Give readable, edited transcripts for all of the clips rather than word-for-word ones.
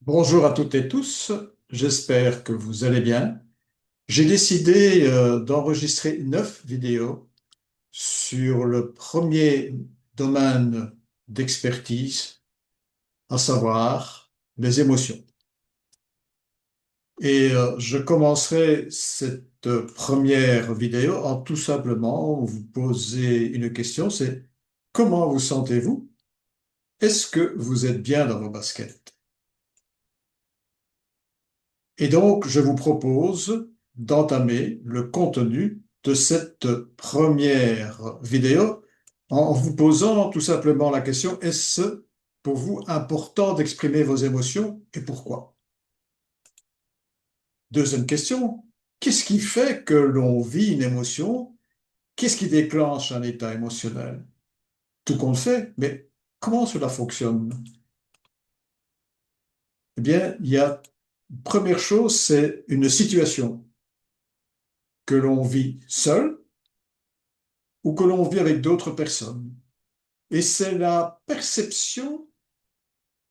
Bonjour à toutes et tous, j'espère que vous allez bien. J'ai décidé d'enregistrer 9 vidéos sur le premier domaine d'expertise, à savoir les émotions. Je commencerai cette première vidéo en tout simplement vous poser une question, c'est comment vous sentez-vous? Est-ce que vous êtes bien dans vos baskets? Et donc, je vous propose d'entamer le contenu de cette première vidéo en vous posant tout simplement la question, est-ce pour vous important d'exprimer vos émotions et pourquoi? Deuxième question, qu'est-ce qui fait que l'on vit une émotion? Qu'est-ce qui déclenche un état émotionnel? Tout compte fait, mais comment cela fonctionne? Eh bien, il y a, première chose, c'est une situation que l'on vit seul ou que l'on vit avec d'autres personnes. Et c'est la perception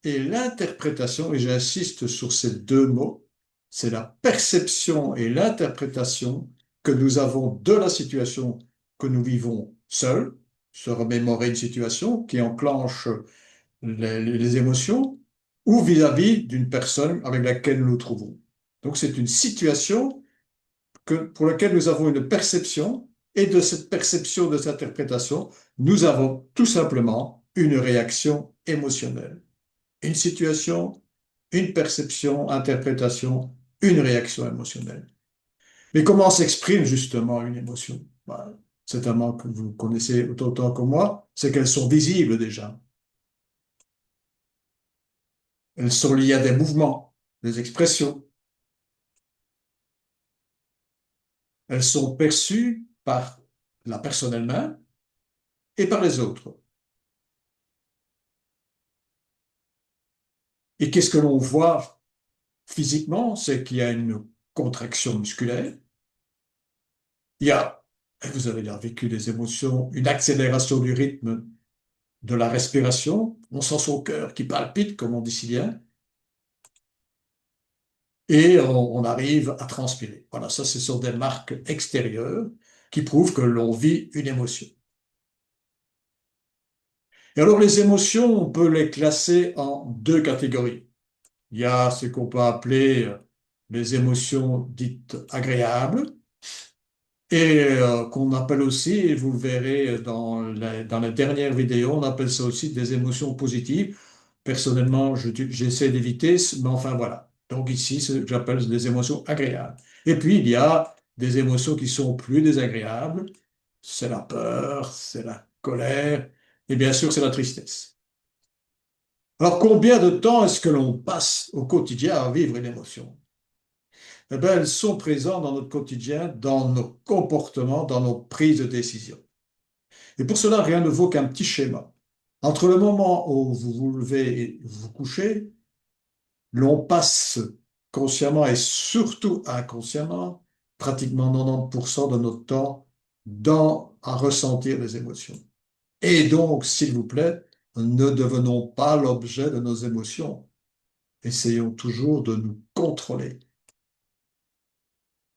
et l'interprétation, et j'insiste sur ces deux mots, c'est la perception et l'interprétation que nous avons de la situation que nous vivons seuls, se remémorer une situation qui enclenche les émotions, ou vis-à-vis d'une personne avec laquelle nous nous trouvons. Donc c'est une situation pour laquelle nous avons une perception, et de cette perception, de cette interprétation, nous avons tout simplement une réaction émotionnelle. Une situation, une perception, interprétation, une réaction émotionnelle. Mais comment s'exprime justement une émotion? Ben, certainement que vous connaissez autant que moi, c'est qu'elles sont visibles déjà. Elles sont liées à des mouvements, des expressions. Elles sont perçues par la personne elle-même et par les autres. Et qu'est-ce que l'on voit physiquement? C'est qu'il y a une contraction musculaire. Il y a, et vous avez déjà vécu des émotions, une accélération du rythme de la respiration. On sent son cœur qui palpite, comme on dit si bien, et on arrive à transpirer. Voilà, ça, ce sont des marques extérieures qui prouvent que l'on vit une émotion. Et alors, les émotions, on peut les classer en deux catégories. Il y a ce qu'on peut appeler les émotions dites agréables, et qu'on appelle aussi, et vous le verrez dans la dernière vidéo, on appelle ça aussi des émotions positives. Personnellement, j'essaie d'éviter, mais enfin voilà. Donc ici, c'est ce que j'appelle des émotions agréables. Et puis, il y a des émotions qui sont plus désagréables. C'est la peur, c'est la colère, et bien sûr, c'est la tristesse. Alors, combien de temps est-ce que l'on passe au quotidien à vivre une émotion? Eh bien, elles sont présentes dans notre quotidien, dans nos comportements, dans nos prises de décision. Et pour cela, rien ne vaut qu'un petit schéma. Entre le moment où vous vous levez et vous couchez, l'on passe consciemment et surtout inconsciemment pratiquement 90% de notre temps à ressentir les émotions. Et donc, s'il vous plaît, ne devenons pas l'objet de nos émotions. Essayons toujours de nous contrôler.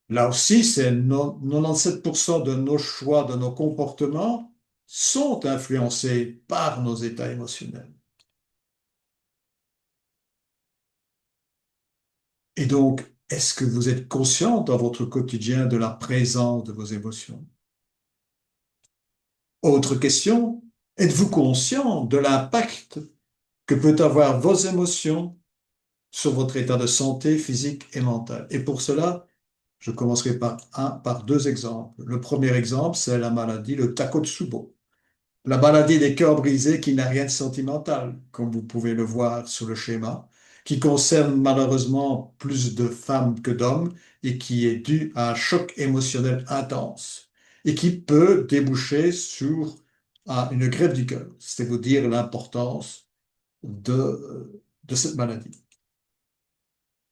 Là aussi, c'est 97% de nos choix, de nos comportements sont influencés par nos états émotionnels. Et donc, est-ce que vous êtes conscient dans votre quotidien de la présence de vos émotions? Autre question, êtes-vous conscient de l'impact que peut avoir vos émotions sur votre état de santé physique et mental? Et pour cela, je commencerai par deux exemples. Le premier exemple, c'est la maladie, le Takotsubo. La maladie des cœurs brisés qui n'a rien de sentimental, comme vous pouvez le voir sur le schéma, qui concerne malheureusement plus de femmes que d'hommes et qui est due à un choc émotionnel intense et qui peut déboucher sur une grève du cœur. C'est vous dire l'importance de cette maladie.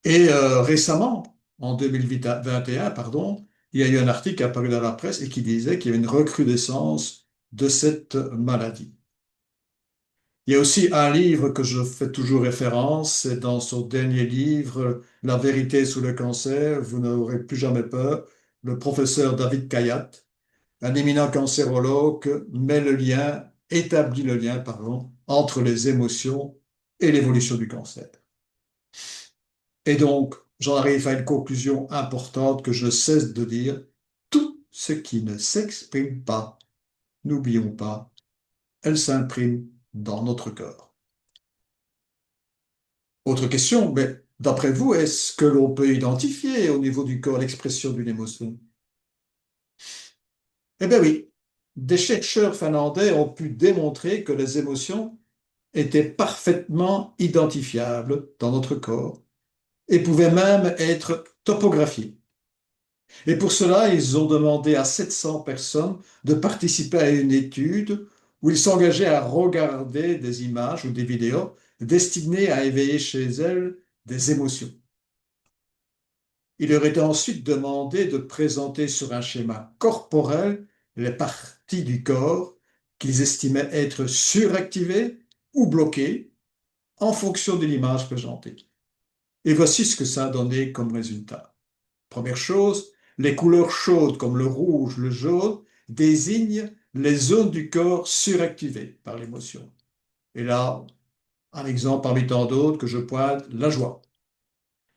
Et récemment, en 2021, pardon, il y a eu un article apparu dans la presse et qui disait qu'il y avait une recrudescence de cette maladie. Il y a aussi un livre que je fais toujours référence, c'est dans son dernier livre, La vérité sous le cancer, vous n'aurez plus jamais peur. Le professeur David Kayat, un éminent cancérologue, établit le lien, pardon, entre les émotions et l'évolution du cancer. Et donc, j'en arrive à une conclusion importante que je cesse de dire. Tout ce qui ne s'exprime pas, n'oublions pas, elle s'imprime dans notre corps. Autre question, mais d'après vous, est-ce que l'on peut identifier au niveau du corps l'expression d'une émotion? Eh bien oui, des chercheurs finlandais ont pu démontrer que les émotions étaient parfaitement identifiables dans notre corps et pouvaient même être topographiées. Et pour cela, ils ont demandé à 700 personnes de participer à une étude où ils s'engageaient à regarder des images ou des vidéos destinées à éveiller chez elles des émotions. Il leur était ensuite demandé de présenter sur un schéma corporel les parties du corps qu'ils estimaient être suractivées ou bloquées en fonction de l'image présentée. Et voici ce que ça a donné comme résultat. Première chose, les couleurs chaudes comme le rouge, le jaune désignent les zones du corps suractivées par l'émotion. Et là, un exemple parmi tant d'autres que je pointe, la joie.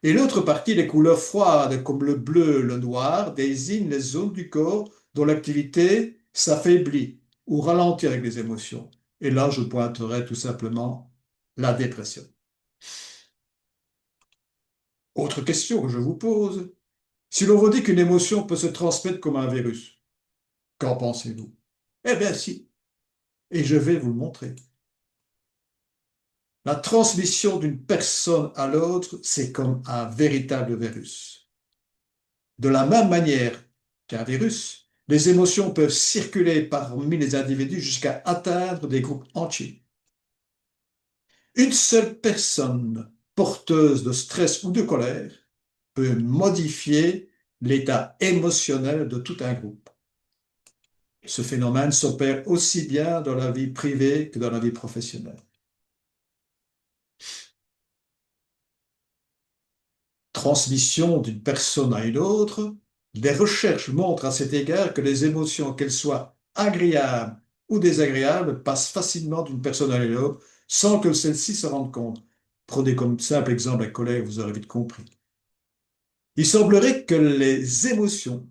Et l'autre partie, les couleurs froides comme le bleu, le noir, désignent les zones du corps dont l'activité s'affaiblit ou ralentit avec les émotions. Et là, je pointerai tout simplement la dépression. Autre question que je vous pose, si l'on vous dit qu'une émotion peut se transmettre comme un virus, qu'en pensez-vous? Eh bien si, et je vais vous le montrer. La transmission d'une personne à l'autre, c'est comme un véritable virus. De la même manière qu'un virus, les émotions peuvent circuler parmi les individus jusqu'à atteindre des groupes entiers. Une seule personne porteuse de stress ou de colère peut modifier l'état émotionnel de tout un groupe. Ce phénomène s'opère aussi bien dans la vie privée que dans la vie professionnelle. Transmission d'une personne à une autre, des recherches montrent à cet égard que les émotions, qu'elles soient agréables ou désagréables, passent facilement d'une personne à l'autre sans que celle-ci se rende compte. Prenez comme simple exemple un collègue, vous aurez vite compris. Il semblerait que les émotions,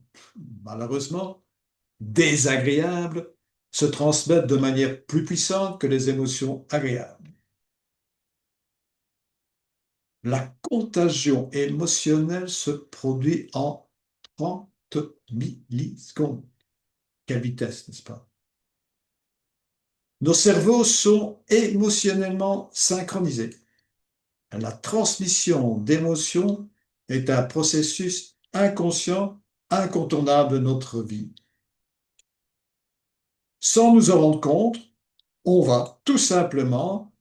malheureusement, désagréables, se transmettent de manière plus puissante que les émotions agréables. La contagion émotionnelle se produit en 30 millisecondes. Quelle vitesse, n'est-ce pas? Nos cerveaux sont émotionnellement synchronisés. La transmission d'émotions est un processus inconscient, incontournable de notre vie. Sans nous en rendre compte, on va tout simplement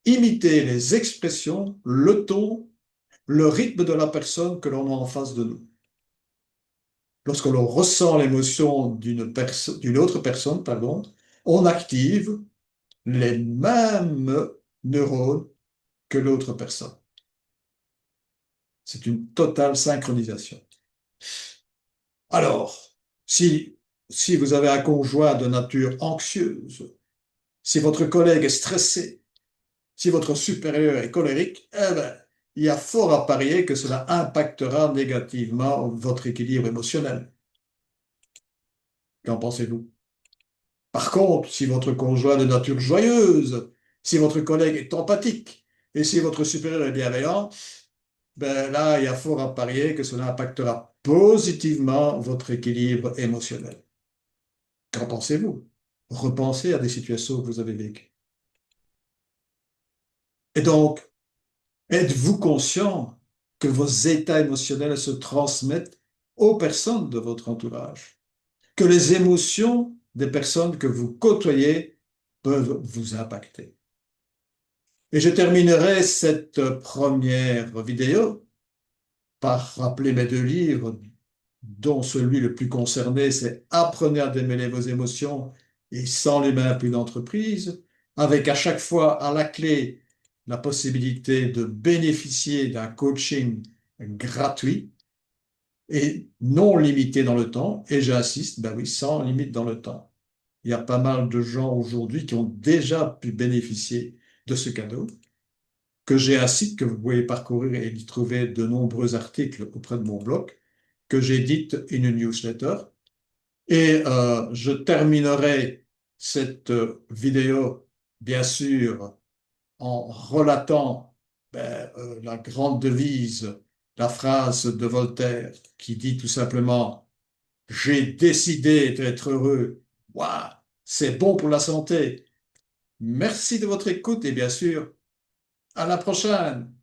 imiter les expressions, le ton, le rythme de la personne que l'on a en face de nous. Lorsque l'on ressent l'émotion d'une autre personne, pardon, on active les mêmes neurones que l'autre personne. C'est une totale synchronisation. Alors, si, si vous avez un conjoint de nature anxieuse, si votre collègue est stressé, si votre supérieur est colérique, eh ben, il y a fort à parier que cela impactera négativement votre équilibre émotionnel. Qu'en pensez-vous? Par contre, si votre conjoint est de nature joyeuse, si votre collègue est empathique et si votre supérieur est bienveillant, ben là, il y a fort à parier que cela impactera positivement votre équilibre émotionnel. Qu'en pensez-vous? Repensez à des situations que vous avez vécues. Et donc, êtes-vous conscient que vos états émotionnels se transmettent aux personnes de votre entourage? Que les émotions des personnes que vous côtoyez peuvent vous impacter? Et je terminerai cette première vidéo par rappeler mes deux livres, dont celui le plus concerné, c'est Apprenez à démêler vos émotions et sans les mains plus d'entreprise, avec à chaque fois à la clé la possibilité de bénéficier d'un coaching gratuit et non limité dans le temps. Et j'insiste, ben oui, sans limite dans le temps. Il y a pas mal de gens aujourd'hui qui ont déjà pu bénéficier de ce cadeau, que j'ai un site que vous pouvez parcourir et y trouver de nombreux articles auprès de mon blog, que j'édite une newsletter. Et je terminerai cette vidéo, bien sûr, en relatant la grande devise, la phrase de Voltaire qui dit tout simplement: J'ai décidé d'être heureux. Waouh, c'est bon pour la santé. Merci de votre écoute et bien sûr, à la prochaine.